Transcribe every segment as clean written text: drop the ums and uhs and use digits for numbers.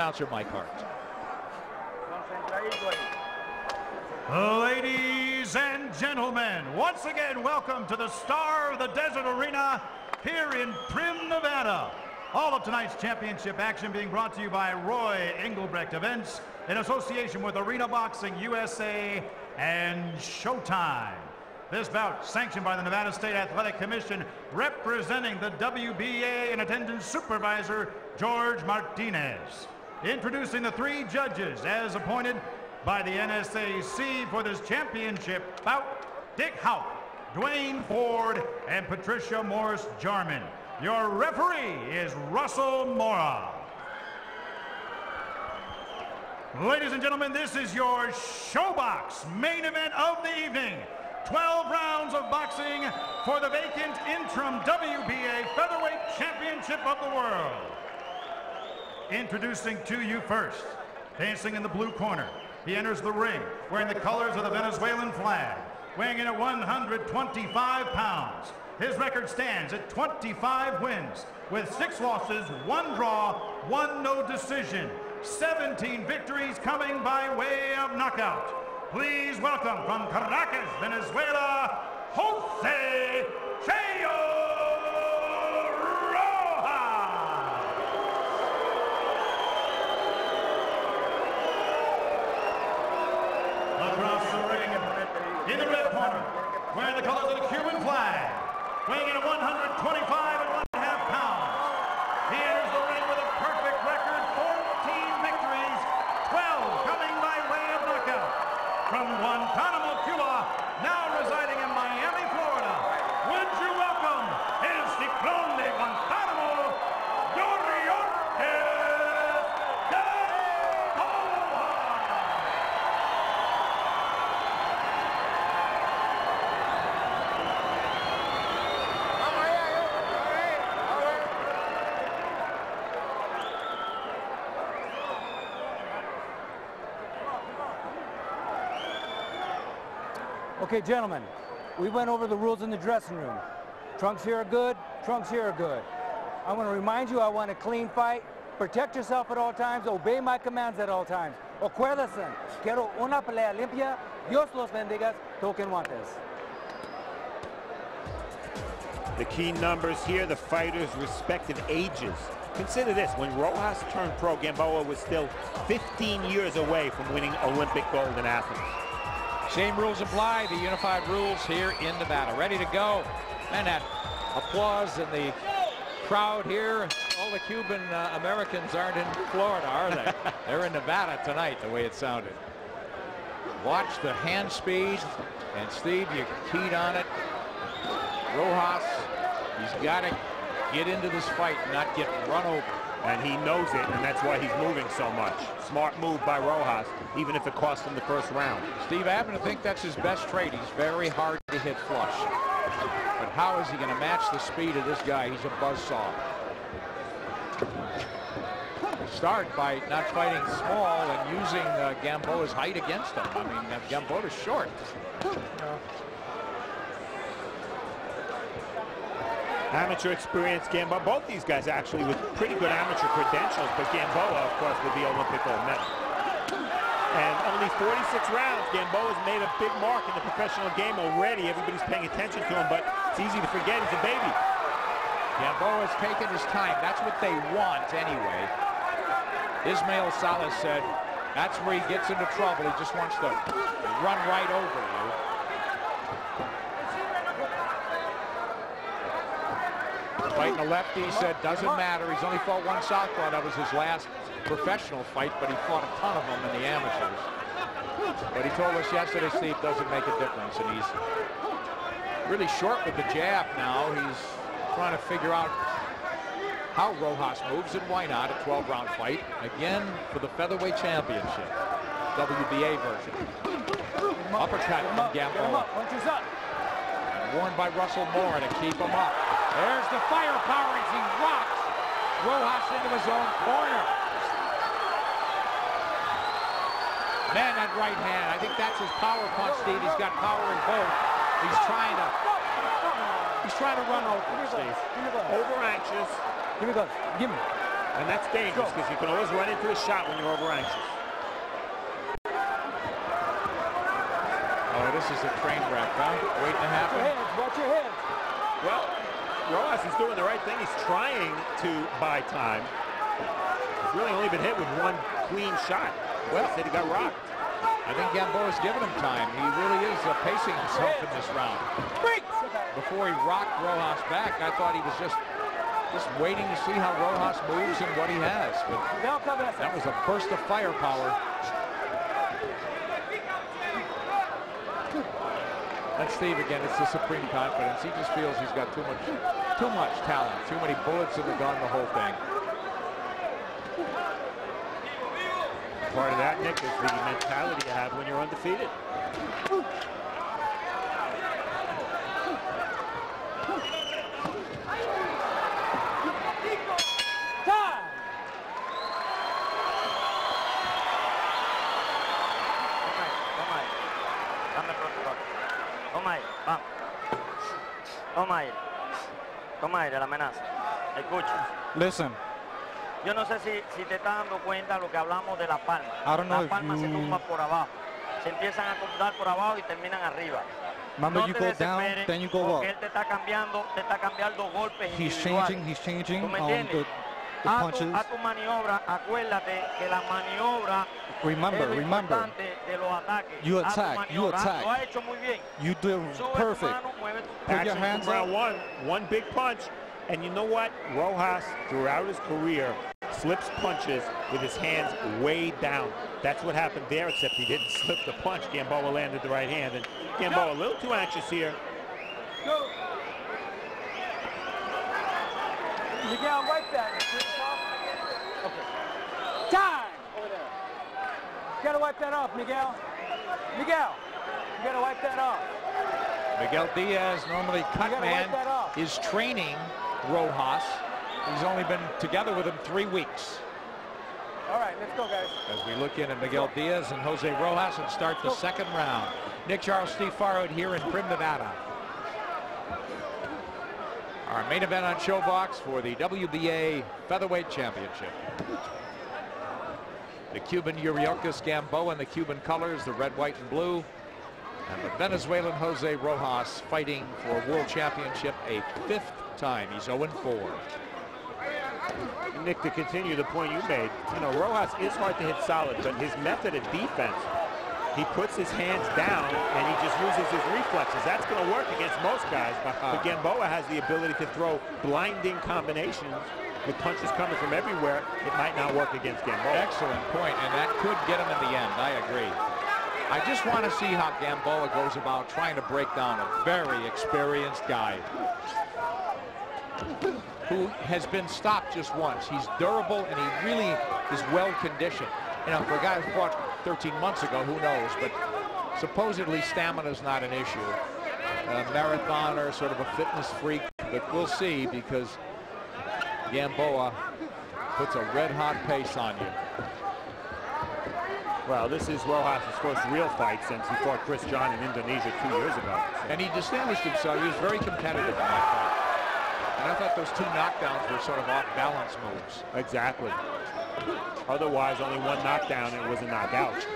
Announcer Mike Hart. Ladies and gentlemen, once again, welcome to the Star of the Desert Arena here in Primm, Nevada. All of tonight's championship action being brought to you by Roy Engelbrecht Events in association with Arena Boxing USA and Showtime. This bout sanctioned by the Nevada State Athletic Commission, representing the WBA and attendance supervisor George Martinez. Introducing the three judges as appointed by the NSAC for this championship bout: Dick Houck, Dwayne Ford, and Patricia Morris-Jarman. Your referee is Russell Mora. Ladies and gentlemen, this is your Showbox main event of the evening. 12 rounds of boxing for the vacant interim WBA Featherweight Championship of the World. Introducing to you first, dancing in the blue corner. He enters the ring wearing the colors of the Venezuelan flag, weighing in at 125 pounds. His record stands at 25 wins with 6 losses, 1 draw, 1 no decision. 17 victories coming by way of knockout. Please welcome from Caracas, Venezuela, Jose Cheyo Rojas. Across the ring, in the red corner, wearing the colors of the Cuban flag, weighing in at 125 1/2 pounds. He enters the ring with a perfect record, 14 victories, 12 coming by way of knockout. From Guantanamo, Cuba, now residing in Miami, Florida, would you welcome el Ciclon de Guantanamo, Okay, gentlemen, we went over the rules in the dressing room. Trunks here are good, trunks here are good. I want to remind you, I want a clean fight. Protect yourself at all times, obey my commands at all times. Acuérdense, quiero una pelea limpia. Dios los bendiga, toquen guantes. The key numbers here, the fighters' respective ages. Consider this, when Rojas turned pro, Gamboa was still 15 years away from winning Olympic gold in Athens. Same rules apply, the unified rules here in Nevada. Ready to go. And that applause in the crowd here. All the Cuban Americans aren't in Florida, are they? They're in Nevada tonight, the way it sounded. Watch the hand speed. And Steve, you keyed on it. Rojas, he's got to get into this fight and not get run over. And he knows it, and that's why he's moving so much. Smart move by Rojas, even if it cost him the first round. Steve, I happen to think that's his best trait. He's very hard to hit flush. But how is he going to match the speed of this guy? He's a buzzsaw. Start by not fighting small and using Gamboa's height against him. I mean, Gamboa's short. Amateur experience, Gamboa. Both these guys actually with pretty good amateur credentials, but Gamboa, of course, with the Olympic gold medal. And only 46 rounds. Gamboa's made a big mark in the professional game already. Everybody's paying attention to him, but it's easy to forget he's a baby. Gamboa's taking his time. That's what they want anyway. Ismael Salas said that's where he gets into trouble. He just wants to run right over you. Fighting a lefty, he said, doesn't matter. He's only fought one southpaw. That was his last professional fight, but he fought a ton of them in the amateurs. But he told us yesterday, Steve, doesn't make a difference. And he's really short with the jab now. He's trying to figure out how Rojas moves, and why not, a 12-round fight. Again, for the featherweight championship, WBA version. Uppercut from Gamboa. Warned by Russell Mora to keep him up. There's the firepower as he rocks Rojas into his own corner. Man, that right hand, I think that's his power punch, Steve. He's got power in both. He's trying to run over, Steve. Over anxious. Give me those. Give me. And that's dangerous because you can always run into a shot when you're over anxious. Oh, this is a train wreck, huh? Waiting to happen. Watch your heads. Well, Rojas is doing the right thing. He's trying to buy time. He's really only been hit with one clean shot. Well, he said he got rocked. I think Gamboa's giving him time. He really is pacing himself in this round. Before he rocked Rojas back, I thought he was just waiting to see how Rojas moves and what he has. But that was a burst of firepower. That's Steve again. It's the supreme confidence. He just feels he's got too much talent, too many bullets in the gun, the whole thing. Part of that, Nick, is the mentality you have when you're undefeated. Toma aire, la amenaza. Escucha. Listen. Yo no sé si te estás dando cuenta lo que hablamos de la palma. I don't know la palma se tumba por abajo. Se empiezan a cortar por abajo y terminan arriba. Remember, no you te go down, then you go up. Él te está cambiando golpes He's individuales. changing ¿Tú me the entiendes? punches. A tu maniobra, acuérdate que la maniobra Remember, es lo importante de los ataques. You A tu attack, you maniobra. attack. Lo has hecho muy bien. You do Sube perfect. tu mano, mueve tu Put your Action hands from up. round one big punch. And you know what? Rojas, throughout his career, slips punches with his hands way down. That's what happened there, except he didn't slip the punch. Gamboa landed the right hand. And Gamboa a little too anxious here. Go. Miguel, wipe that. Okay. Time! Over there. You gotta wipe that off, Miguel. Miguel, you gotta wipe that off. Miguel Diaz, normally cut man, is training Rojas. He's only been together with him 3 weeks. All right, let's go, guys. As we look in at Miguel Diaz and Jose Rojas and start the second round. Nick Charles, Steve Farrod here in Prim, Nevada. Our main event on Showbox for the WBA Featherweight Championship. The Cuban Uriocas Gamboa in the Cuban colors, the red, white, and blue. And the Venezuelan Jose Rojas fighting for World Championship a 5th time. He's 0-4. Nick, to continue the point you made, you know, Rojas is hard to hit solid, but his method of defense, he puts his hands down and he just uses his reflexes. That's going to work against most guys, but Gamboa has the ability to throw blinding combinations with punches coming from everywhere. It might not work against Gamboa. Excellent point, and that could get him in the end. I agree. I just want to see how Gamboa goes about trying to break down a very experienced guy who has been stopped just once. He's durable and he really is well conditioned. You know, for a guy who fought 13 months ago, who knows? But supposedly stamina is not an issue. A marathoner, sort of a fitness freak, but we'll see because Gamboa puts a red-hot pace on you. Well, this is Rojas' first real fight since he fought Chris John in Indonesia 2 years ago. And he distinguished himself. He was very competitive in that fight. And I thought those 2 knockdowns were sort of off-balance moves. Exactly. Otherwise, only 1 knockdown and it was a knockout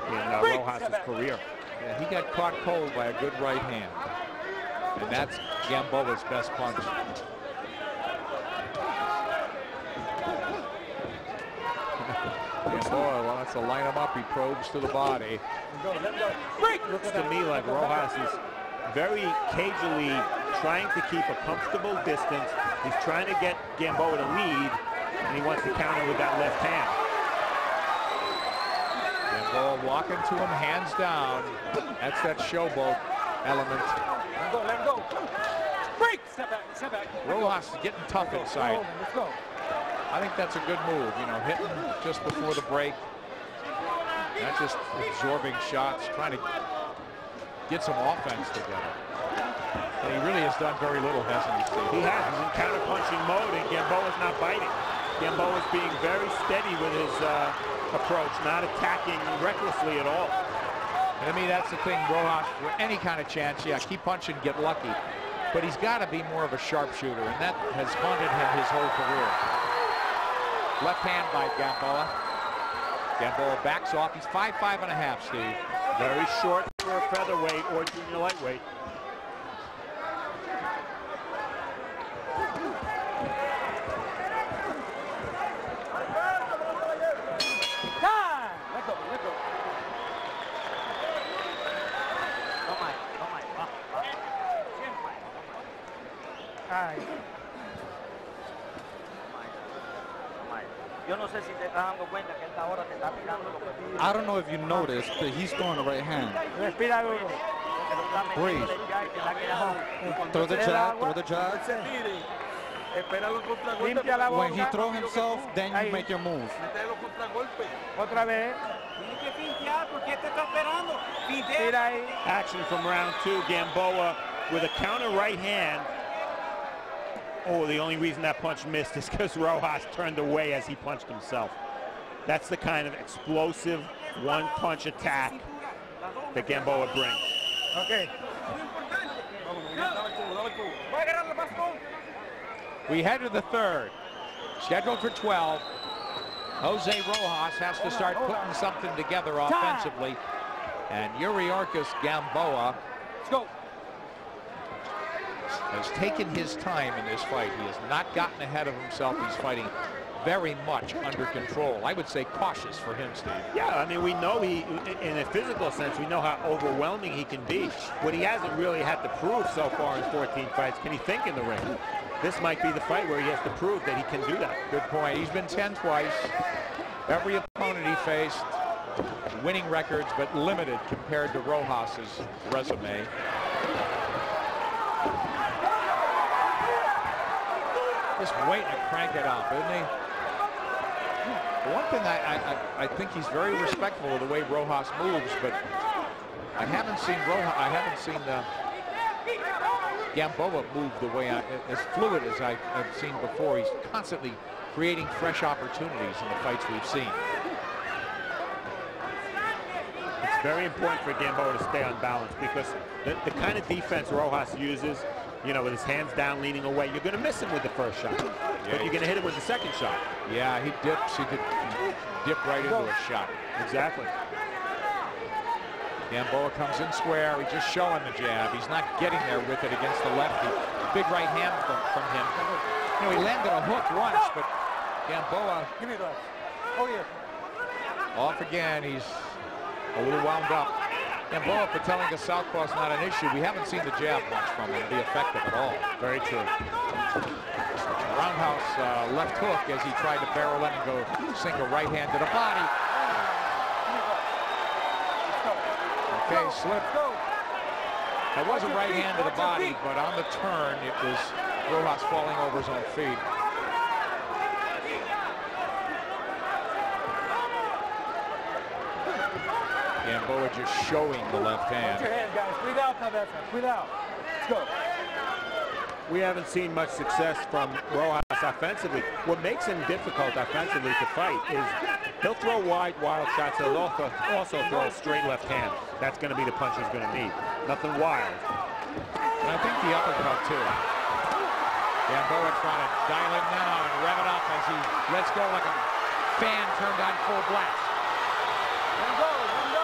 in Rojas' career. Yeah, he got caught cold by a good right hand. And that's Gamboa's best punch. Gamboa wants to line him up. He probes to the body. Looks to me like Rojas is very cagily trying to keep a comfortable distance. He's trying to get Gamboa to lead, and he wants to counter with that left hand. Gamboa walking to him, hands down. That's that showboat element. Let him go. Break! Step back, step back. Rojas is getting tough inside. Let's go. I think that's a good move, you know, hitting just before the break. Not just absorbing shots, trying to get some offense together. And he really has done very little, hasn't he, Steve? He has. He's in counter-punching mode, and Gamboa's not biting. Gamboa's being very steady with his approach, not attacking recklessly at all. And I mean, that's the thing, Rojas, for any kind of chance, yeah, keep punching, get lucky. But he's got to be more of a sharpshooter, and that has haunted him his whole career. Left hand by Gamboa. Gamboa backs off. He's 5'5½", Steve. Very short for a featherweight or junior lightweight. I don't know if you noticed, but he's throwing the right hand. Breathe. Throw the jab, throw the jab. When he throws himself, then you make your move. Action from round 2. Gamboa with a counter right hand. Oh, the only reason that punch missed is because Rojas turned away as he punched himself. That's the kind of explosive one-punch attack that Gamboa brings. Okay. We head to the third. Scheduled for 12. Jose Rojas has to start putting something together offensively. And Yuriorkis Gamboa has taken his time in this fight. He has not gotten ahead of himself. He's fighting very much under control. I would say cautious for him, Steve. Yeah, I mean, we know he, in a physical sense, we know how overwhelming he can be. What he hasn't really had to prove so far in 14 fights, can he think in the ring? This might be the fight where he has to prove that he can do that. Good point. He's been 10 twice. Every opponent he faced, winning records, but limited compared to Rojas's resume. Just waiting to crank it up, isn't he? The one thing I think he's very respectful of the way Rojas moves, but I haven't seen Gamboa move the way as fluid as I've seen before. He's constantly creating fresh opportunities in the fights we've seen. It's very important for Gamboa to stay on balance because the kind of defense Rojas uses, you know, with his hands down, leaning away, you're going to miss him with the first shot. Yeah, but you're going to hit him with the second shot. Yeah, he dips. He could dip right into a shot. Exactly. Gamboa comes in square. He's just showing the jab. He's not getting there with it against the lefty. Big right hand from him. You know, he landed a hook once, but Gamboa. Give me those. Oh, yeah. Off again. He's a little wound up. Gamboa for telling us southpaw is not an issue. We haven't seen the jab much from him be effective at all. Very true. Roundhouse left hook as he tried to barrel in and go sink a right hand to the body. Okay, slip. That was a right hand to the body, but on the turn, it was Rojas falling over his own feet. Gamboa just showing the left hand. Put your hand, guys. Breathe out, Cabeza. Breathe out. Let's go. We haven't seen much success from Rojas offensively. What makes him difficult offensively to fight is he'll throw wide, wild shots. He'll also throw a straight left hand. That's going to be the punch he's going to need. Nothing wild. And I think the uppercut, too. Gamboa trying to dial it now and rev it up as he lets go like a fan turned on full blast.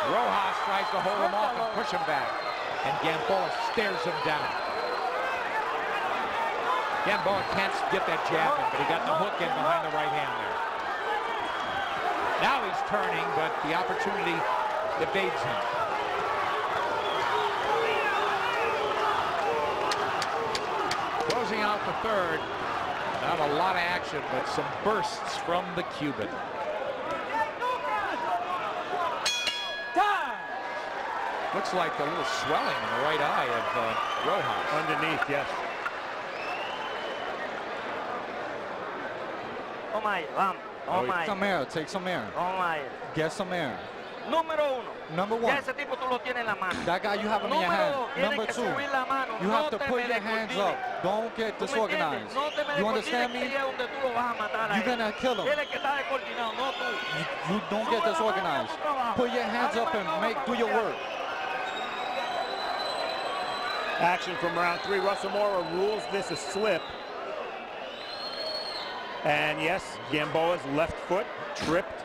Rojas tries to hold him off and push him back. And Gamboa stares him down. Gamboa can't get that jab in, but he got the hook in behind the right hand there. Now he's turning, but the opportunity evades him. Closing out the third. Not a lot of action, but some bursts from the Cuban. Looks like a little swelling in the right eye of Rojas. Underneath, yes. Oh my, vamos. Oh my. Some air, take some air. Oh my. Get some air. Número uno. Number Ya one. ese tipo tú lo tienes en la mano. That guy, you have him in your Número hand. dos, tienes Number que two, subir la mano. you No have to te put me your hands descoordines. up. Don't get ¿Tú me disorganized. entiendes? No te me You understand descoordines, me? que ahí es donde tú lo vas a matar a You're él. gonna kill him. Tienes que estar descoordinado, no tú. You don't get disorganized. Put your hands up and do your work. Action from round 3. Russell Mora rules this a slip. And yes, Gamboa's left foot tripped